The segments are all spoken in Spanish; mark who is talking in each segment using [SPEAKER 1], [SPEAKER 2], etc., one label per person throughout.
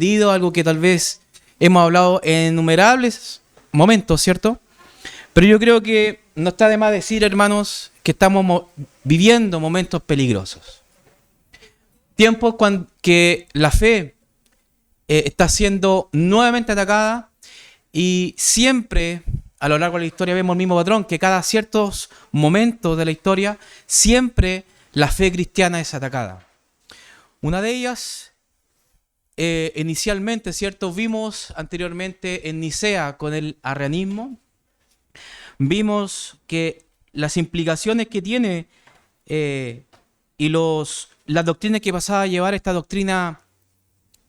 [SPEAKER 1] entendido, algo que tal vez hemos hablado en innumerables momentos, ¿cierto? Pero yo creo que no está de más decir, hermanos, que estamos viviendo momentos peligrosos. Tiempos que la fe está siendo nuevamente atacada y siempre a lo largo de la historia vemos el mismo patrón, que cada ciertos momentos de la historia siempre la fe cristiana es atacada. Una de ellas, inicialmente, ¿cierto? Vimos anteriormente en Nicea con el arrianismo, vimos que las implicaciones que tiene y las doctrinas que pasaba a llevar esta doctrina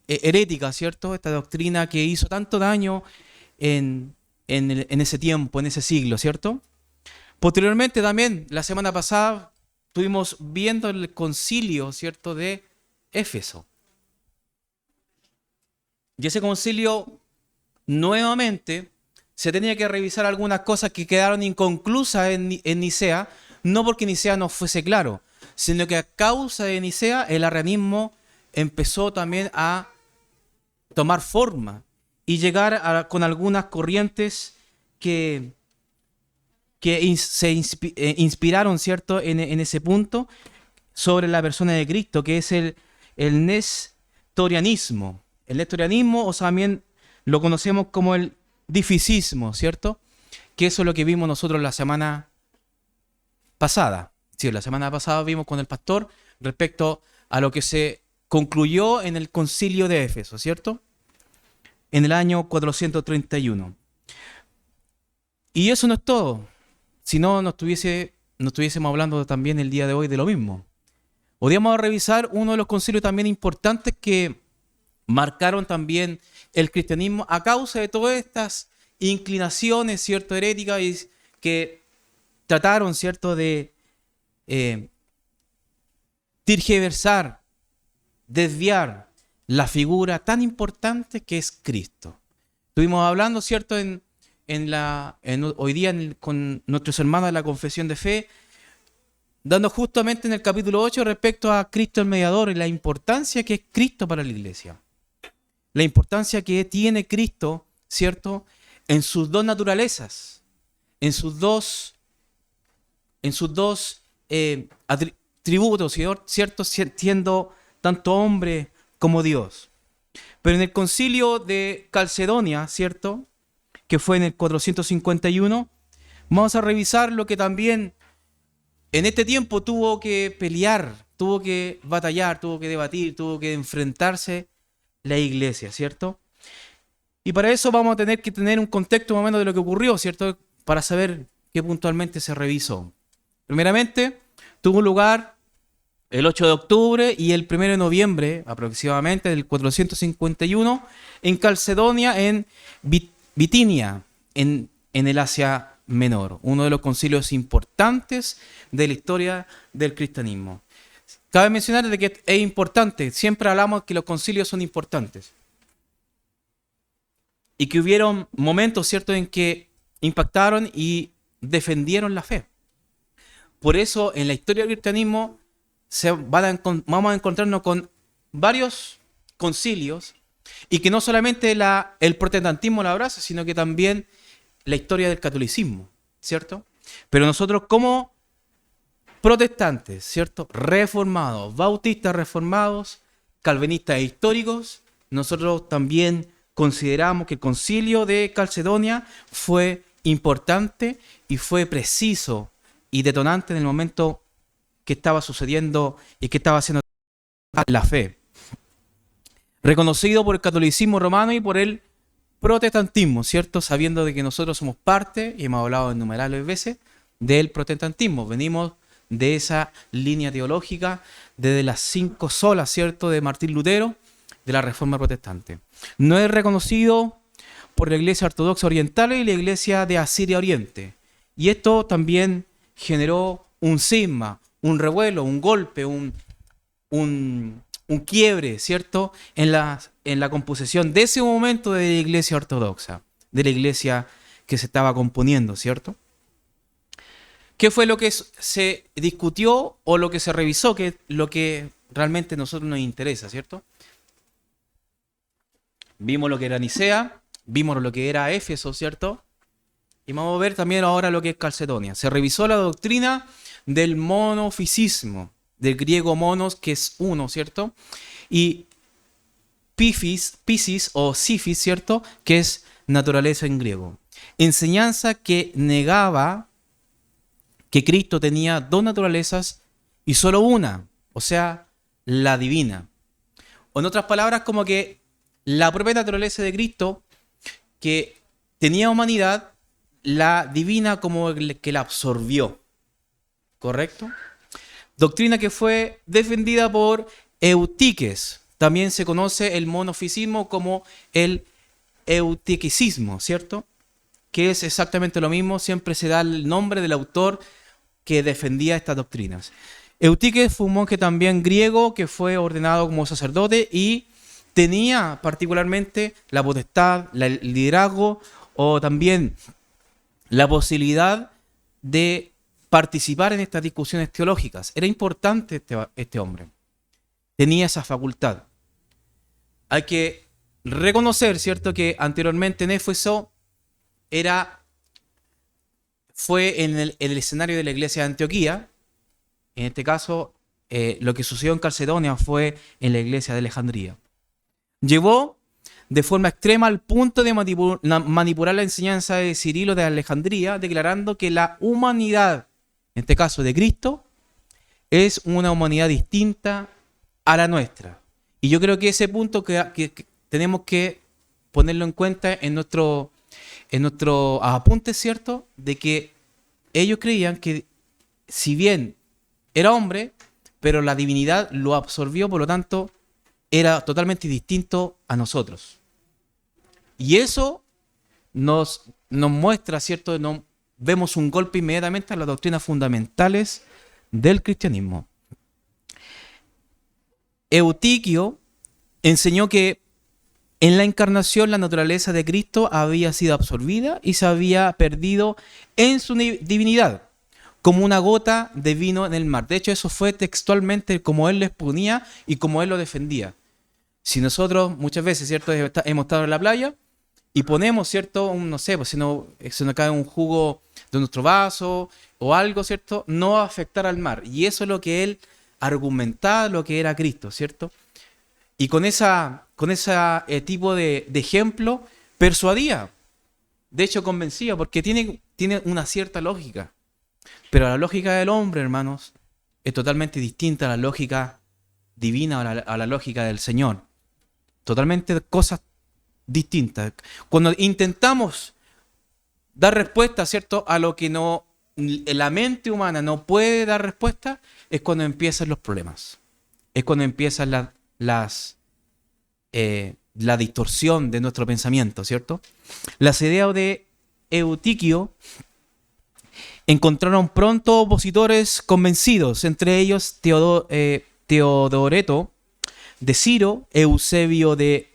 [SPEAKER 1] herética, ¿cierto? Esta doctrina que hizo tanto daño en ese tiempo, en ese siglo, ¿cierto? Posteriormente también, la semana pasada, estuvimos viendo el concilio, ¿cierto?, de Éfeso. Y ese concilio, nuevamente, se tenía que revisar algunas cosas que quedaron inconclusas en Nicea, no porque Nicea no fuese claro, sino que a causa de Nicea el arrianismo empezó también a tomar forma y llegar con algunas corrientes que se inspiraron, ¿cierto?, en ese punto sobre la persona de Cristo, que es el nestorianismo. El nestorianismo, o también lo conocemos como el dificismo, ¿cierto? Que eso es lo que vimos nosotros la semana pasada. Sí, la semana pasada vimos con el pastor respecto a lo que se concluyó en el concilio de Éfeso, ¿cierto? En el año 431. Y eso no es todo. Si no, no estuviésemos hablando también el día de hoy de lo mismo. Hoy vamos a revisar uno de los concilios también importantes que marcaron también el cristianismo a causa de todas estas inclinaciones, ¿cierto?, heréticas y que trataron, ¿cierto?, de tergiversar, desviar la figura tan importante que es Cristo. Estuvimos hablando, ¿cierto?, hoy día con nuestros hermanos de la Confesión de Fe, dando justamente en el capítulo 8 respecto a Cristo el mediador y la importancia que es Cristo para la iglesia. La importancia que tiene Cristo, ¿cierto?, en sus dos naturalezas, en sus dos atributos, ¿cierto?, siendo tanto hombre como Dios. Pero en el concilio de Calcedonia, ¿cierto?, que fue en el 451, vamos a revisar lo que también en este tiempo tuvo que pelear, tuvo que batallar, tuvo que debatir, tuvo que enfrentarse la iglesia, ¿cierto? Y para eso vamos a tener que tener un contexto más o menos de lo que ocurrió, ¿cierto? Para saber qué puntualmente se revisó. Primeramente, tuvo lugar el 8 de octubre y el 1 de noviembre, aproximadamente, del 451, en Calcedonia, en Bitinia, en el Asia Menor, uno de los concilios importantes de la historia del cristianismo. Cabe mencionar de que es importante, siempre hablamos que los concilios son importantes y que hubieron momentos, ¿cierto?, en que impactaron y defendieron la fe. Por eso en la historia del cristianismo vamos a encontrarnos con varios concilios y que no solamente el protestantismo la abraza, sino que también la historia del catolicismo, ¿cierto? Pero nosotros como protestantes, ¿cierto?, reformados, bautistas reformados, calvinistas e históricos, nosotros también consideramos que el concilio de Calcedonia fue importante y fue preciso y detonante en el momento que estaba sucediendo y que estaba haciendo la fe. Reconocido por el catolicismo romano y por el protestantismo, ¿cierto? Sabiendo de que nosotros somos parte, y hemos hablado innumerables veces, del protestantismo. Venimos de esa línea teológica, desde las 5 solas, ¿cierto?, de Martín Lutero, de la Reforma Protestante. No es reconocido por la Iglesia Ortodoxa Oriental y la Iglesia de Asiria Oriente. Y esto también generó un cisma, un revuelo, un golpe, un quiebre, ¿cierto?, en la composición de ese momento de la Iglesia Ortodoxa, de la Iglesia que se estaba componiendo, ¿cierto? ¿Qué fue lo que se discutió o lo que se revisó? Que es lo que realmente a nosotros nos interesa, ¿cierto? Vimos lo que era Nicea, vimos lo que era Éfeso, ¿cierto? Y vamos a ver también ahora lo que es Calcedonia. Se revisó la doctrina del monofisismo, del griego monos, que es uno, ¿cierto? Y Piscis o Sifis, ¿cierto? Que es naturaleza en griego. Enseñanza que negaba que Cristo tenía dos naturalezas y solo una, o sea, la divina. O en otras palabras, como que la propia naturaleza de Cristo, que tenía humanidad, la divina como que la absorbió. ¿Correcto? Doctrina que fue defendida por Eutiques. También se conoce el monofisismo como el eutiquicismo, ¿cierto? Que es exactamente lo mismo, siempre se da el nombre del autor que defendía estas doctrinas. Eutiques fue un monje también griego que fue ordenado como sacerdote y tenía particularmente la potestad, el liderazgo o también la posibilidad de participar en estas discusiones teológicas. Era importante este hombre. Tenía esa facultad. Hay que reconocer, ¿cierto?, que anteriormente en Éfeso fue en el escenario de la iglesia de Antioquía. En este caso, lo que sucedió en Calcedonia fue en la iglesia de Alejandría. Llevó de forma extrema al punto de manipular la enseñanza de Cirilo de Alejandría, declarando que la humanidad, en este caso de Cristo, es una humanidad distinta a la nuestra. Y yo creo que ese punto que tenemos que ponerlo en cuenta en nuestro apunte, ¿cierto? De que ellos creían que si bien era hombre, pero la divinidad lo absorbió, por lo tanto, era totalmente distinto a nosotros. Y eso nos muestra, ¿cierto? Vemos un golpe inmediatamente a las doctrinas fundamentales del cristianismo. Eutiquio enseñó que en la encarnación la naturaleza de Cristo había sido absorbida y se había perdido en su divinidad, como una gota de vino en el mar. De hecho, eso fue textualmente como él lo exponía y como él lo defendía. Si nosotros muchas veces, ¿cierto?, hemos estado en la playa y ponemos, ¿cierto?, no sé, pues si nos cae un jugo de nuestro vaso o algo, ¿cierto?, no va a afectar al mar. Y eso es lo que él argumentaba, lo que era Cristo, ¿cierto? Y con ese tipo de ejemplo persuadía, de hecho convencía, porque tiene una cierta lógica. Pero la lógica del hombre, hermanos, es totalmente distinta a la lógica divina, a la lógica del Señor. Totalmente cosas distintas. Cuando intentamos dar respuesta, ¿cierto?, a lo que la mente humana no puede dar respuesta, es cuando empiezan los problemas. Es cuando empiezan la distorsión de nuestro pensamiento, ¿cierto? Las ideas de Eutiquio encontraron pronto opositores convencidos, entre ellos Teodoreto de Ciro, Eusebio de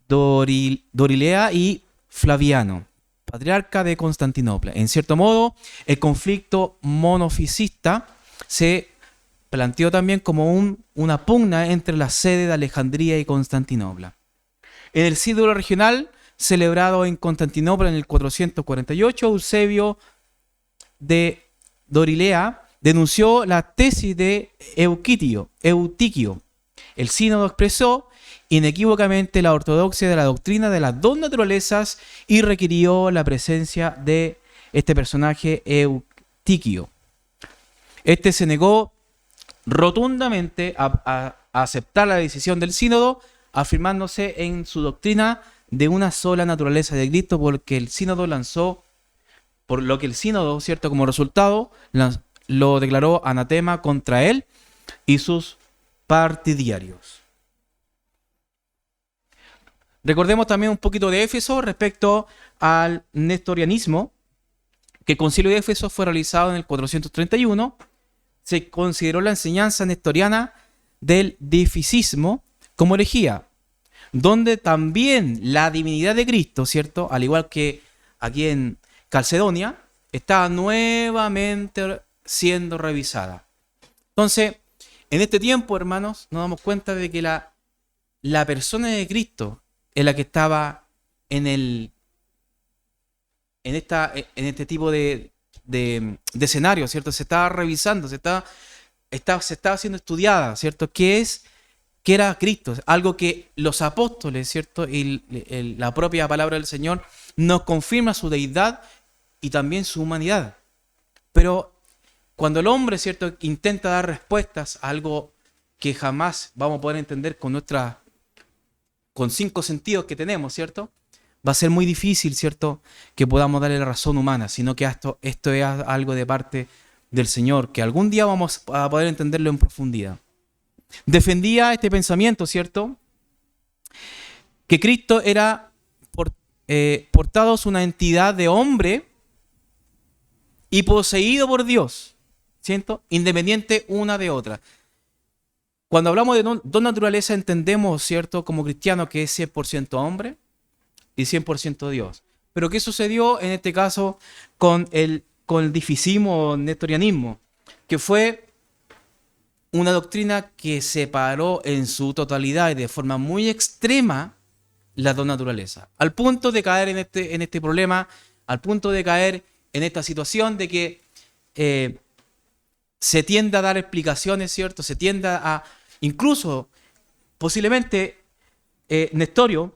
[SPEAKER 1] Dorilea y Flaviano, patriarca de Constantinopla. En cierto modo, el conflicto monofisista se planteó también como una pugna entre la sede de Alejandría y Constantinopla. En el sínodo regional celebrado en Constantinopla en el 448, Eusebio de Dorilea denunció la tesis de Eutiquio. El sínodo expresó inequívocamente la ortodoxia de la doctrina de las dos naturalezas y requirió la presencia de este personaje Eutiquio. Este se negó rotundamente a aceptar la decisión del sínodo, afirmándose en su doctrina de una sola naturaleza de Cristo, por lo que el sínodo, ¿cierto?, como resultado, lo declaró anatema contra él y sus partidarios. Recordemos también un poquito de Éfeso respecto al nestorianismo, que el concilio de Éfeso fue realizado en el 431. Se consideró la enseñanza nestoriana del difisismo como herejía, donde también la divinidad de Cristo, ¿cierto?, al igual que aquí en Calcedonia, estaba nuevamente siendo revisada. Entonces, en este tiempo, hermanos, nos damos cuenta de que la persona de Cristo es la que estaba en este tipo de escenario, ¿cierto? Se estaba revisando, se estaba siendo estudiada, ¿cierto? ¿Qué era Cristo? Algo que los apóstoles, ¿cierto? Y la propia palabra del Señor nos confirma su deidad y también su humanidad. Pero cuando el hombre, ¿cierto?, intenta dar respuestas a algo que jamás vamos a poder entender con 5 sentidos que tenemos, ¿cierto?, va a ser muy difícil, ¿cierto?, que podamos darle la razón humana, sino que esto es algo de parte del Señor, que algún día vamos a poder entenderlo en profundidad. Defendía este pensamiento, ¿cierto?, que Cristo era portados una entidad de hombre y poseído por Dios, ¿cierto?, independiente una de otra. Cuando hablamos de dos naturalezas entendemos, ¿cierto?, como cristianos que es 100% hombre y 100% Dios. Pero ¿qué sucedió en este caso con el difisismo o nestorianismo? Que fue una doctrina que separó en su totalidad y de forma muy extrema las dos naturalezas. Al punto de caer en este problema, al punto de caer en esta situación de que se tiende a dar explicaciones, ¿cierto? Se tiende a, incluso, posiblemente, Nestorio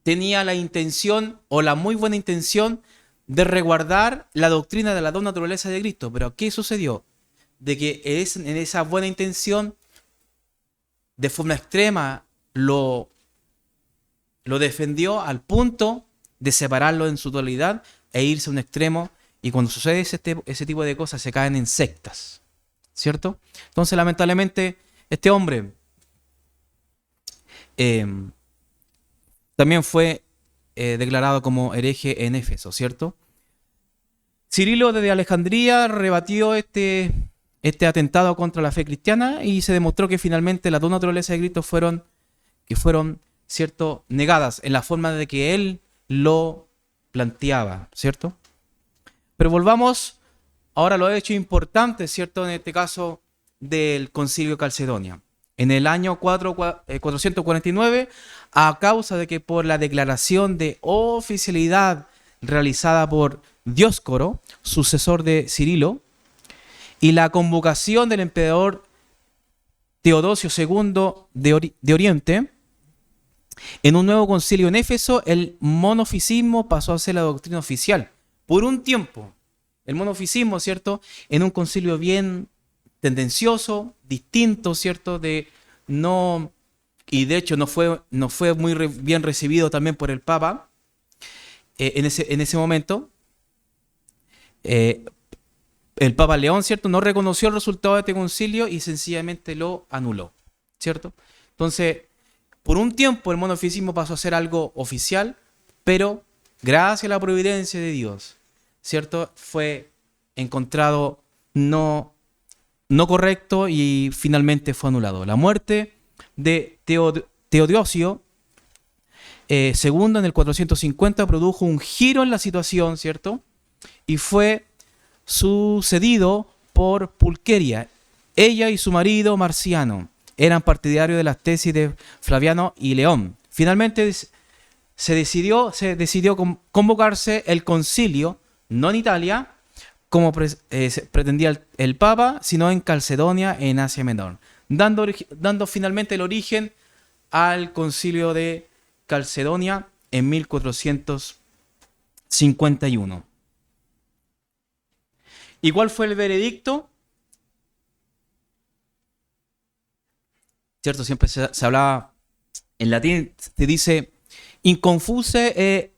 [SPEAKER 1] tenía la intención o la muy buena intención de resguardar la doctrina de las dos naturalezas de Cristo. Pero ¿qué sucedió? De que en esa buena intención, de forma extrema, lo defendió al punto de separarlo en su totalidad e irse a un extremo. Y cuando sucede ese tipo de cosas, se caen en sectas, ¿cierto? Entonces, lamentablemente, este hombre también fue declarado como hereje en Éfeso, ¿cierto? Cirilo desde Alejandría rebatió este atentado contra la fe cristiana y se demostró que finalmente las dos naturalezas de Cristo fueron, ¿cierto?, negadas en la forma de que él lo planteaba, ¿cierto? Pero volvamos ahora a los hechos importantes, ¿cierto?, en este caso del Concilio de Calcedonia. En el año 449, a causa de que por la declaración de oficialidad realizada por Dioscoro, sucesor de Cirilo, y la convocación del emperador Teodosio II de Oriente, en un nuevo concilio en Éfeso, el monofisismo pasó a ser la doctrina oficial. Por un tiempo, el monofisismo, ¿cierto?, en un concilio bien tendencioso, distinto, ¿cierto?, y de hecho no fue muy bien recibido también por el Papa en ese momento. El Papa León, ¿cierto?, no reconoció el resultado de este concilio y sencillamente lo anuló, ¿cierto? Entonces, por un tiempo el monofisismo pasó a ser algo oficial, pero gracias a la providencia de Dios, ¿cierto?, fue encontrado no correcto y finalmente fue anulado. La muerte de Teodosio II en el 450 produjo un giro en la situación, ¿cierto?, y fue sucedido por Pulqueria. Ella y su marido Marciano eran partidarios de las tesis de Flaviano y León. Finalmente se decidió convocarse el concilio, no en Italia, como pretendía el Papa, sino en Calcedonia, en Asia Menor, dando finalmente el origen al concilio de Calcedonia en 1451. ¿Y cuál fue el veredicto? ¿Cierto? Siempre se hablaba en latín, se dice inconfuse e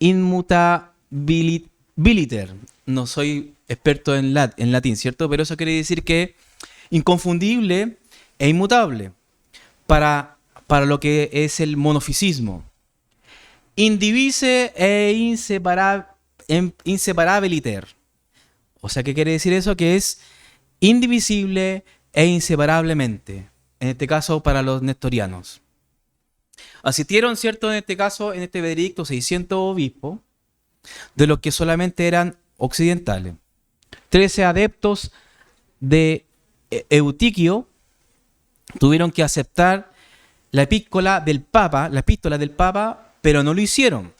[SPEAKER 1] immutabiliter. No soy experto en latín, ¿cierto? Pero eso quiere decir que inconfundible e inmutable para lo que es el monofisismo. Indivise e inseparabiliter. O sea, ¿qué quiere decir eso? Que es indivisible e inseparablemente. En este caso, para los nestorianos. Asistieron, ¿cierto?, en este caso, en este veredicto, 600 obispos, de los que solamente eran occidentales. 13 adeptos de Eutiquio tuvieron que aceptar la epístola del Papa, pero no lo hicieron.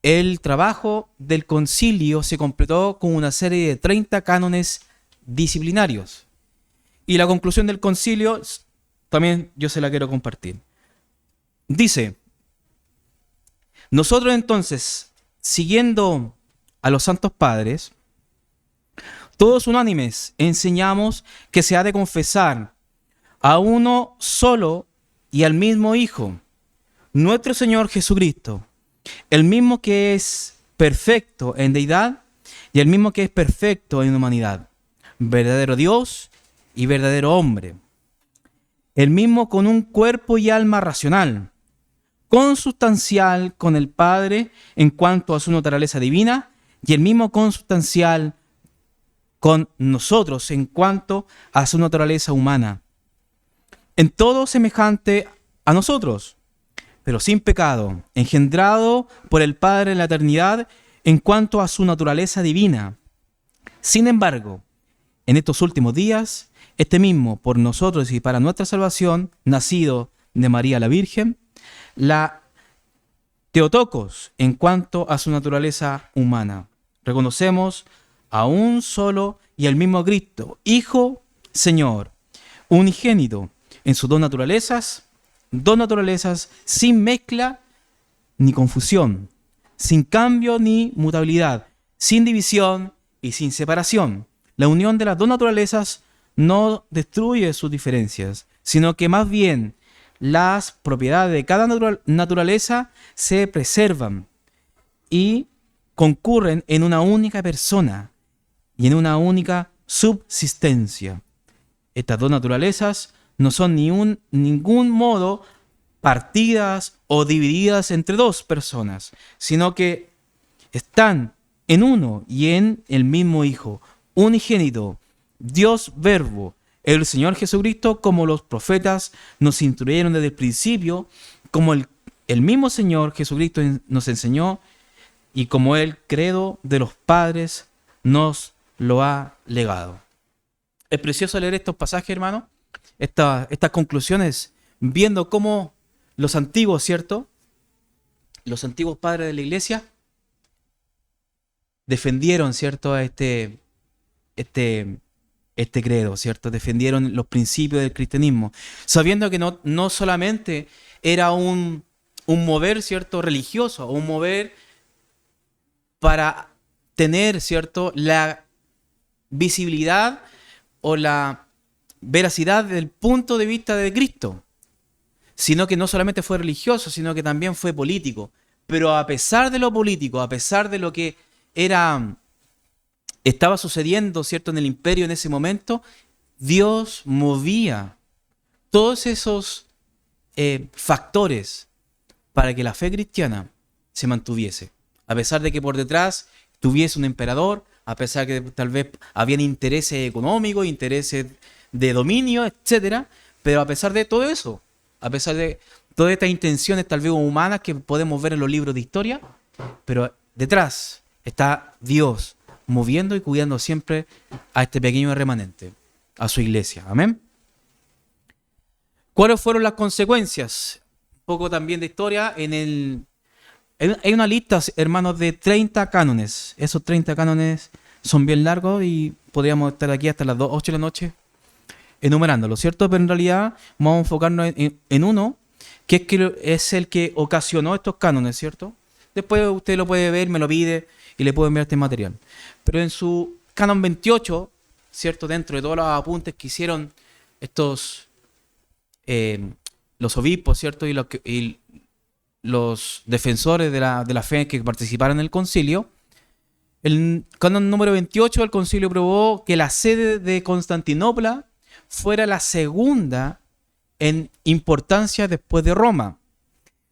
[SPEAKER 1] El trabajo del concilio se completó con una serie de 30 cánones disciplinarios. Y la conclusión del concilio también yo se la quiero compartir. Dice: nosotros entonces, siguiendo a los santos padres, todos unánimes enseñamos que se ha de confesar a uno solo y al mismo Hijo, nuestro Señor Jesucristo, el mismo que es perfecto en deidad y el mismo que es perfecto en humanidad, verdadero Dios y verdadero hombre, el mismo con un cuerpo y alma racional, consustancial con el Padre en cuanto a su naturaleza divina, y el mismo consustancial con nosotros en cuanto a su naturaleza humana, en todo semejante a nosotros, pero sin pecado, engendrado por el Padre en la eternidad en cuanto a su naturaleza divina. Sin embargo, en estos últimos días, este mismo, por nosotros y para nuestra salvación, nacido de María la Virgen, la Teotocos en cuanto a su naturaleza humana. Reconocemos a un solo y al mismo Cristo, Hijo, Señor, unigénito en sus dos naturalezas sin mezcla ni confusión, sin cambio ni mutabilidad, sin división y sin separación. La unión de las dos naturalezas no destruye sus diferencias, sino que más bien las propiedades de cada naturaleza se preservan y concurren en una única persona y en una única subsistencia. Estas dos naturalezas no son ningún modo partidas o divididas entre dos personas, sino que están en uno y en el mismo Hijo, unigénito, Dios Verbo, el Señor Jesucristo, como los profetas nos instruyeron desde el principio, como el mismo Señor Jesucristo nos enseñó y como el credo de los padres nos lo ha legado. Es precioso leer estos pasajes, hermano, estas conclusiones, viendo cómo los antiguos, ¿cierto? Los antiguos padres de la iglesia defendieron, ¿cierto? a este credo, ¿cierto? Defendieron los principios del cristianismo, sabiendo que no solamente era un mover, ¿cierto? Religioso, un mover para tener, ¿cierto? La visibilidad o la veracidad del punto de vista de Cristo, sino que no solamente fue religioso, sino que también fue político. Pero a pesar de lo político, a pesar de lo que estaba sucediendo, ¿cierto? En el imperio en ese momento, Dios movía todos esos factores para que la fe cristiana se mantuviese. A pesar de que por detrás tuviese un emperador, a pesar de que tal vez habían intereses económicos, intereses de dominio, etcétera, pero a pesar de todo eso, a pesar de todas estas intenciones tal vez humanas que podemos ver en los libros de historia, pero detrás está Dios moviendo y cuidando siempre a este pequeño remanente, a su iglesia. Amén. ¿Cuáles fueron las consecuencias? Un poco también de historia. Hay una lista, hermanos, de 30 cánones. Esos 30 cánones son bien largos y podríamos estar aquí hasta las 8 de la noche enumerándolo, ¿cierto? Pero en realidad vamos a enfocarnos en uno, que es el que ocasionó estos cánones, ¿cierto? Después usted lo puede ver, me lo pide y le puedo enviar este material. Pero en su canon 28, ¿cierto? Dentro de todos los apuntes que hicieron los obispos, ¿cierto? Y los defensores de la fe que participaron en el concilio, el canon número 28 del concilio aprobó que la sede de Constantinopla fuera la segunda en importancia después de Roma,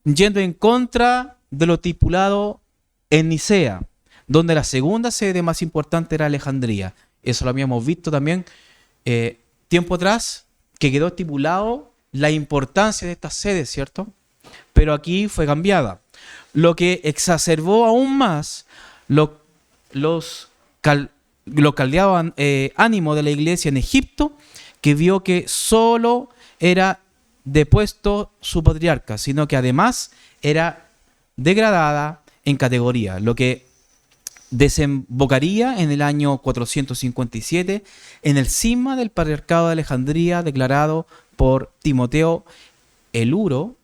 [SPEAKER 1] yendo en contra de lo estipulado en Nicea, donde la segunda sede más importante era Alejandría. Eso lo habíamos visto también tiempo atrás, que quedó estipulado la importancia de estas sedes, ¿cierto? Pero aquí fue cambiada, lo que exacerbó aún más los caldeados ánimos de la iglesia en Egipto, que vio que solo era depuesto su patriarca, sino que además era degradada en categoría, lo que desembocaría en el año 457 en el cisma del patriarcado de Alejandría declarado por Timoteo el Huro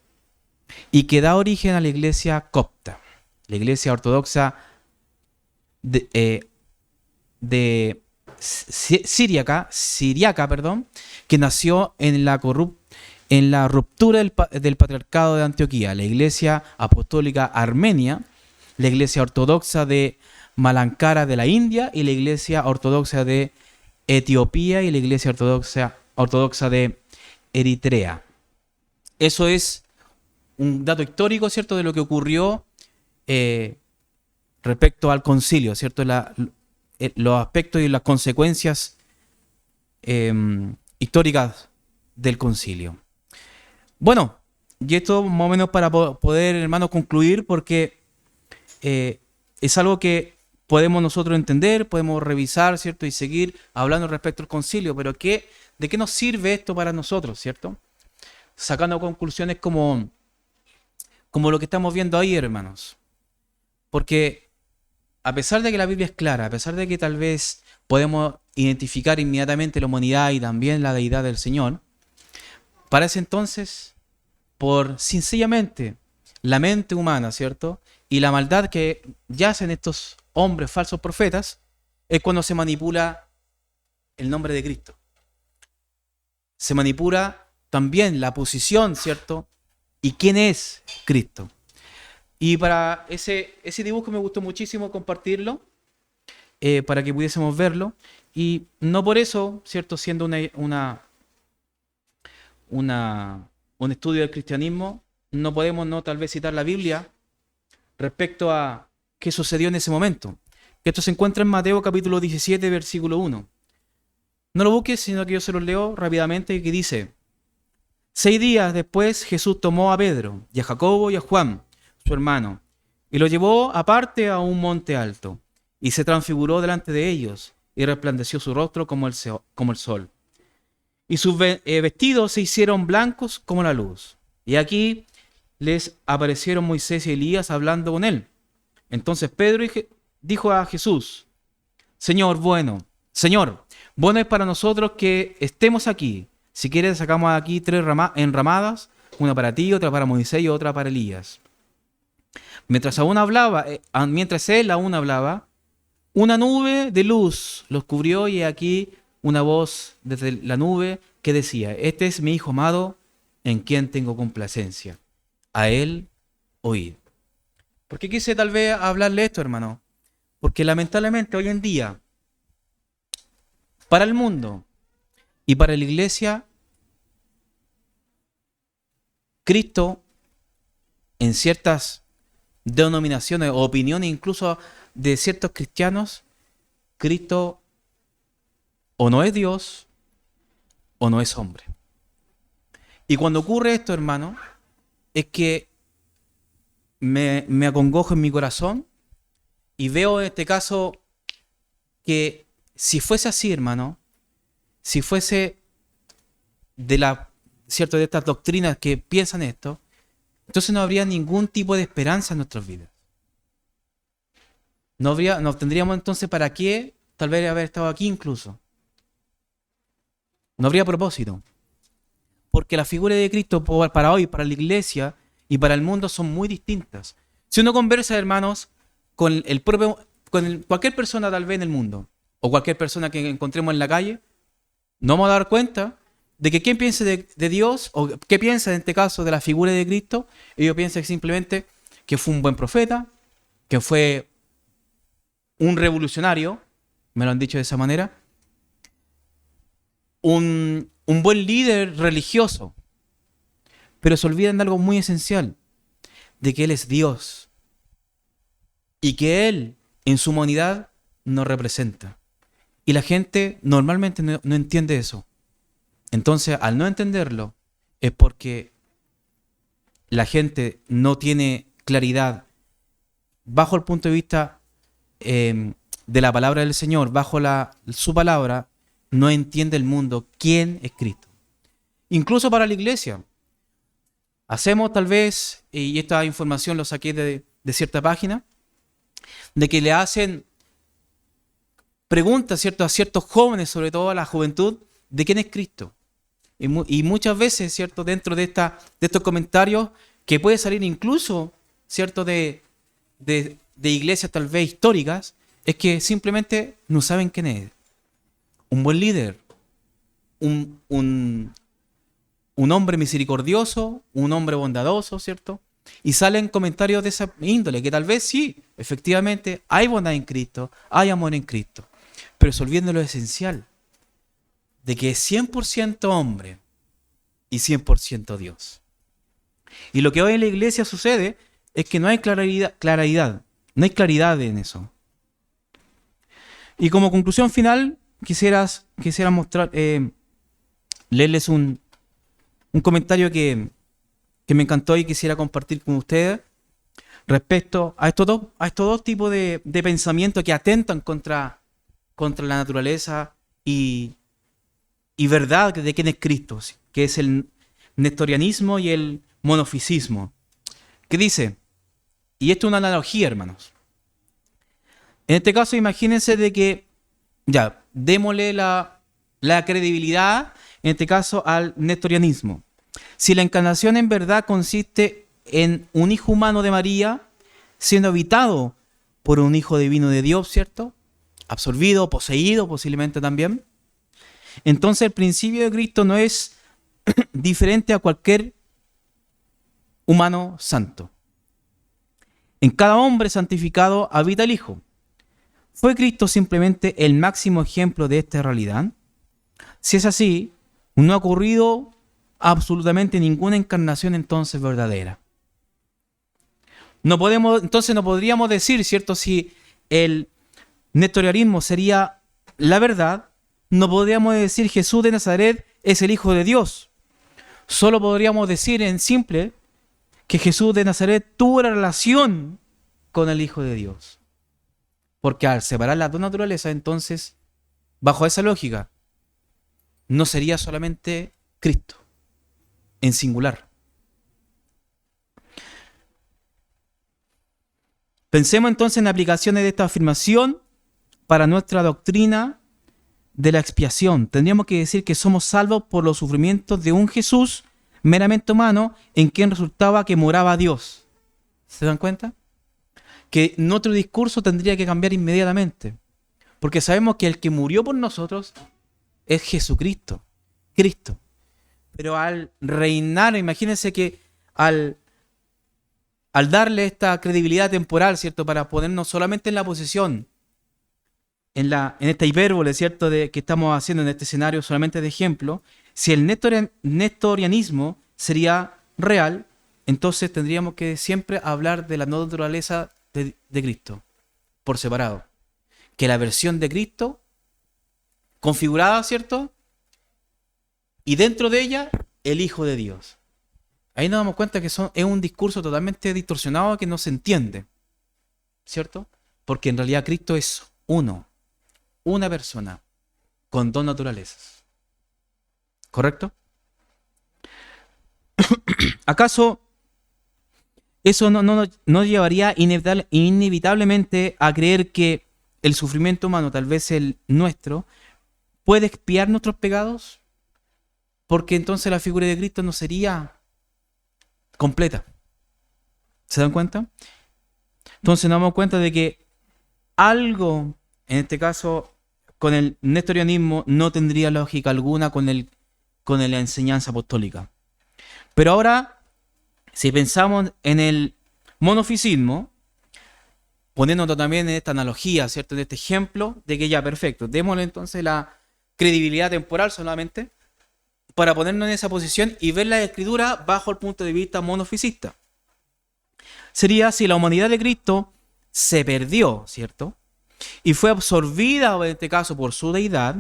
[SPEAKER 1] y que da origen a la iglesia copta, la iglesia ortodoxa de siriaca, perdón, que nació en la ruptura del patriarcado de Antioquía, la iglesia apostólica armenia, la iglesia ortodoxa de Malankara de la India y la iglesia ortodoxa de Etiopía y la iglesia ortodoxa de Eritrea. Eso es un dato histórico, ¿cierto?, de lo que ocurrió respecto al concilio, ¿cierto? Los aspectos y las consecuencias históricas del concilio. Bueno, y esto más o menos para poder, hermanos, concluir, porque es algo que podemos nosotros entender, podemos revisar, ¿cierto? Y seguir hablando respecto al concilio, pero ¿de qué nos sirve esto para nosotros, ¿cierto? Sacando conclusiones como lo que estamos viendo ahí, hermanos. Porque a pesar de que la Biblia es clara, a pesar de que tal vez podemos identificar inmediatamente la humanidad y también la deidad del Señor, para ese entonces, por sencillamente la mente humana, ¿cierto?, y la maldad que yacen estos hombres falsos profetas, es cuando se manipula el nombre de Cristo. Se manipula también la posición, ¿cierto?, y quién es Cristo. Y para ese dibujo me gustó muchísimo compartirlo, para que pudiésemos verlo. Y no por eso, ¿cierto?, siendo un estudio del cristianismo, no podemos no tal vez citar la Biblia respecto a qué sucedió en ese momento. Esto se encuentra en Mateo capítulo 17, versículo 1. No lo busques, sino que yo se lo leo rápidamente, que dice: 6 días después Jesús tomó a Pedro y a Jacobo y a Juan, su hermano, y lo llevó aparte a un monte alto, y se transfiguró delante de ellos, y resplandeció su rostro como el sol. Y sus vestidos se hicieron blancos como la luz. Y aquí les aparecieron Moisés y Elías hablando con él. Entonces Pedro dijo a Jesús: Señor, bueno es para nosotros que estemos aquí. Si quieres, sacamos aquí 3 enramadas, una para ti, otra para Moisés y otra para Elías. Mientras él aún hablaba, una nube de luz los cubrió, y aquí una voz desde la nube que decía: Este es mi Hijo amado, en quien tengo complacencia. A él oíd. ¿Por qué quise tal vez hablarle esto, hermano? Porque lamentablemente hoy en día, para el mundo y para la iglesia, Cristo, en ciertas denominaciones o opiniones incluso de ciertos cristianos, Cristo o no es Dios o no es hombre. Y cuando ocurre esto, hermano, es que me acongojo en mi corazón y veo en este caso que si fuese así, hermano, si fuese de estas doctrinas que piensan esto, entonces no habría ningún tipo de esperanza en nuestras vidas. No tendríamos entonces para qué tal vez haber estado aquí incluso. No habría propósito. Porque la figura de Cristo para hoy, para la iglesia y para el mundo son muy distintas. Si uno conversa, hermanos, con cualquier persona tal vez en el mundo, o cualquier persona que encontremos en la calle, nos vamos a dar cuenta de que quien piense de Dios, o qué piensa en este caso de la figura de Cristo, ellos piensan simplemente que fue un buen profeta, que fue un revolucionario, me lo han dicho de esa manera, un buen líder religioso, pero se olvidan de algo muy esencial, de que Él es Dios y que Él en su humanidad nos representa. Y la gente normalmente no entiende eso. Entonces, al no entenderlo, es porque la gente no tiene claridad bajo el punto de vista de la palabra del Señor, bajo su palabra, no entiende el mundo quién es Cristo. Incluso para la iglesia. hacemos tal vez, y esta información lo saqué de cierta página, de que le hacen preguntas, ¿cierto?, a ciertos jóvenes, sobre todo a la juventud, de quién es Cristo. Y muchas veces, ¿cierto?, dentro de estos comentarios, que puede salir incluso, ¿cierto?, de iglesias tal vez históricas, es que simplemente no saben quién es. Un buen líder, un hombre misericordioso, un hombre bondadoso, ¿cierto? Y salen comentarios de esa índole, que tal vez sí, efectivamente, hay bondad en Cristo, hay amor en Cristo, pero se olvidan de lo esencial, de que es 100% hombre y 100% Dios. Y lo que hoy en la iglesia sucede es que no hay claridad, no hay claridad en eso. Y como conclusión final, quisiera mostrar, leerles un comentario que me encantó y quisiera compartir con ustedes respecto a estos dos tipos de pensamientos que atentan contra la naturaleza y verdad de quién es Cristo, que es el nestorianismo y el monofisismo. Que dice, y esto es una analogía, hermanos. En este caso, imagínense de que, ya, démosle la credibilidad, en este caso, al nestorianismo. Si la encarnación en verdad consiste en un hijo humano de María, siendo habitado por un hijo divino de Dios, ¿cierto? Absorbido, poseído posiblemente también. Entonces el principio de Cristo no es diferente a cualquier humano santo. En cada hombre santificado habita el Hijo. ¿Fue Cristo simplemente el máximo ejemplo de esta realidad? Si es así, no ha ocurrido absolutamente ninguna encarnación entonces verdadera. No podríamos decir, ¿cierto? Si el nestorianismo sería la verdad, no podríamos decir Jesús de Nazaret es el Hijo de Dios. Solo podríamos decir en simple que Jesús de Nazaret tuvo una relación con el Hijo de Dios. Porque al separar las dos naturalezas, entonces, bajo esa lógica, no sería solamente Cristo, en singular. Pensemos entonces en aplicaciones de esta afirmación para nuestra doctrina de la expiación. Tendríamos que decir que somos salvos por los sufrimientos de un Jesús meramente humano en quien resultaba que moraba Dios. ¿Se dan cuenta? Que nuestro discurso tendría que cambiar inmediatamente. Porque sabemos que el que murió por nosotros es Jesucristo, Cristo. Pero al reinar, imagínense que al darle esta credibilidad temporal, ¿cierto? Para ponernos solamente en la posición, en esta hipérbole, ¿cierto? Que estamos haciendo en este escenario solamente de ejemplo, si el nestorianismo sería real, entonces tendríamos que siempre hablar de la no naturaleza de Cristo, por separado. Que la versión de Cristo, configurada, ¿cierto? Y dentro de ella, el Hijo de Dios. Ahí nos damos cuenta que es un discurso totalmente distorsionado que no se entiende, ¿cierto? Porque en realidad Cristo es una persona, con dos naturalezas. ¿Correcto? ¿Acaso eso no llevaría inevitablemente a creer que el sufrimiento humano, tal vez el nuestro, puede expiar nuestros pecados? Porque entonces la figura de Cristo no sería completa. ¿Se dan cuenta? Entonces nos damos cuenta de que algo, en este caso, con el nestorianismo no tendría lógica alguna con la enseñanza apostólica. Pero ahora, si pensamos en el monofisismo, poniéndonos también en esta analogía, ¿cierto? En este ejemplo de que ya, perfecto, démosle entonces la credibilidad temporal solamente para ponernos en esa posición y ver la escritura bajo el punto de vista monofisista. Sería si la humanidad de Cristo se perdió, ¿cierto? Y fue absorbida, en este caso, por su deidad,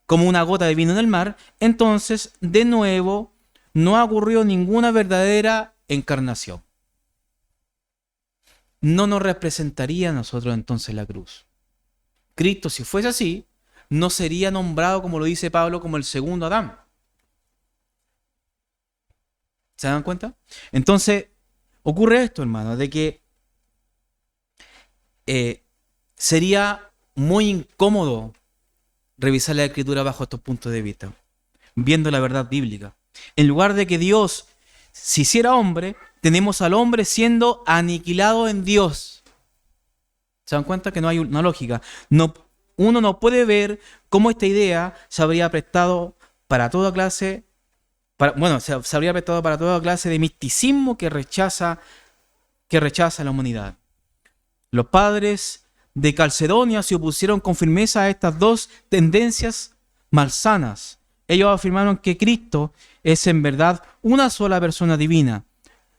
[SPEAKER 1] como una gota de vino en el mar, entonces, de nuevo, no ha ocurrido ninguna verdadera encarnación. No nos representaría a nosotros entonces la cruz. Cristo, si fuese así, no sería nombrado, como lo dice Pablo, como el segundo Adán. ¿Se dan cuenta? Entonces, ocurre esto, hermano, de que sería muy incómodo revisar la Escritura bajo estos puntos de vista, viendo la verdad bíblica. En lugar de que Dios se hiciera hombre, tenemos al hombre siendo aniquilado en Dios. ¿Se dan cuenta que no hay una lógica? No, uno no puede ver cómo esta idea se habría prestado para toda clase, se habría prestado para toda clase de misticismo que rechaza la humanidad. Los padres de Calcedonia se opusieron con firmeza a estas dos tendencias malsanas. Ellos afirmaron que Cristo es en verdad una sola persona divina,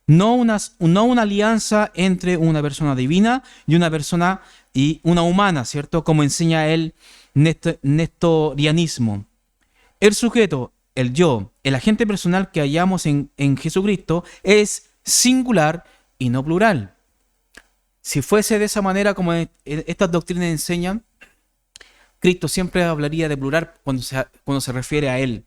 [SPEAKER 1] no una alianza entre una persona divina y una humana, ¿cierto? Como enseña el nestorianismo. El sujeto, el yo, el agente personal que hallamos en Jesucristo es singular y no plural. Si fuese de esa manera como estas doctrinas enseñan, Cristo siempre hablaría de plural cuando se refiere a Él.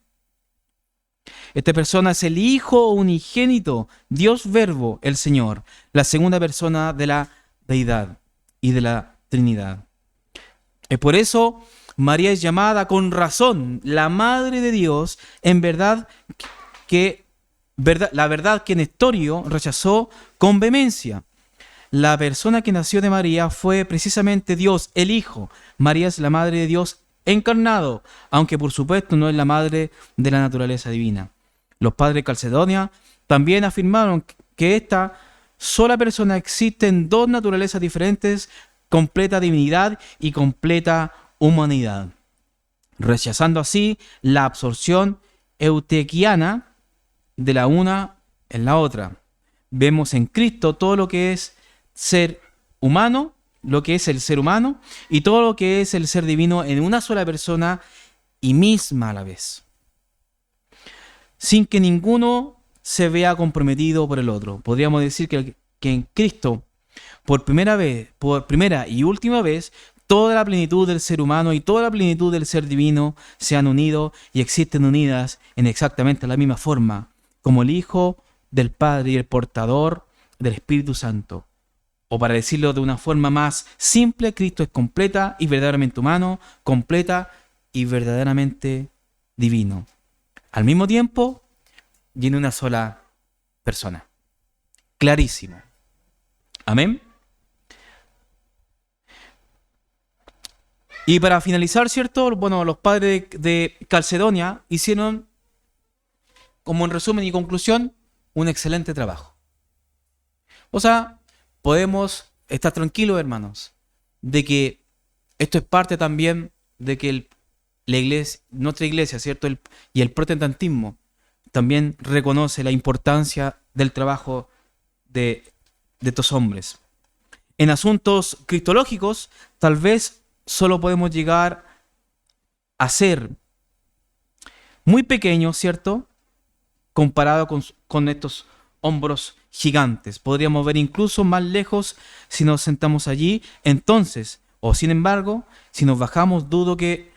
[SPEAKER 1] Esta persona es el Hijo unigénito, Dios Verbo, el Señor, la segunda persona de la Deidad y de la Trinidad. Por eso María es llamada con razón la Madre de Dios, en verdad la verdad que Nestorio rechazó con vehemencia. La persona que nació de María fue precisamente Dios, el Hijo. María es la Madre de Dios encarnado, aunque por supuesto no es la madre de la naturaleza divina. Los padres de Calcedonia también afirmaron que esta sola persona existe en dos naturalezas diferentes, completa divinidad y completa humanidad, rechazando así la absorción eutequiana de la una en la otra. Vemos en Cristo todo lo que es ser humano, lo que es el ser humano, y todo lo que es el ser divino en una sola persona y misma a la vez, sin que ninguno se vea comprometido por el otro. Podríamos decir que en Cristo, por primera y última vez, toda la plenitud del ser humano y toda la plenitud del ser divino se han unido y existen unidas en exactamente la misma forma, como el Hijo del Padre y el portador del Espíritu Santo. O para decirlo de una forma más simple, Cristo es completa y verdaderamente humano, completa y verdaderamente divino. Al mismo tiempo, y en una sola persona. Clarísimo. Amén. Y para finalizar, ¿cierto? Bueno, los padres de Calcedonia hicieron, como en resumen y conclusión, un excelente trabajo. O sea, podemos estar tranquilos, hermanos, de que esto es parte también de que nuestra iglesia, ¿cierto? Y el protestantismo también reconoce la importancia del trabajo de estos hombres. En asuntos cristológicos, tal vez solo podemos llegar a ser muy pequeños, ¿cierto? Comparado con estos hombros gigantes. Podríamos ver incluso más lejos si nos sentamos allí. Entonces, o sin embargo, si nos bajamos, dudo que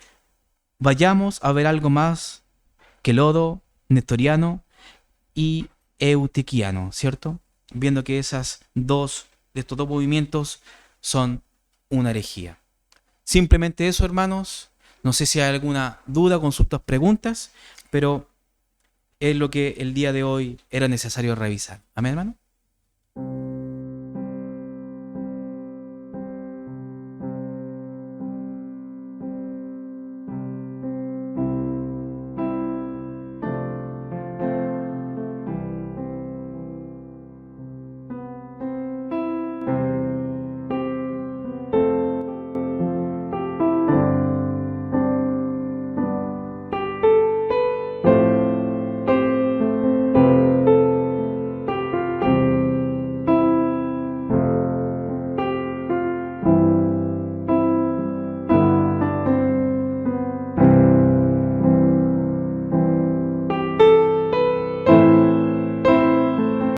[SPEAKER 1] vayamos a ver algo más que lodo, nestoriano y eutiquiano, ¿cierto? Viendo que estos dos movimientos son una herejía. Simplemente eso, hermanos. No sé si hay alguna duda, consultas, preguntas, pero es lo que el día de hoy era necesario revisar. Amén, hermano.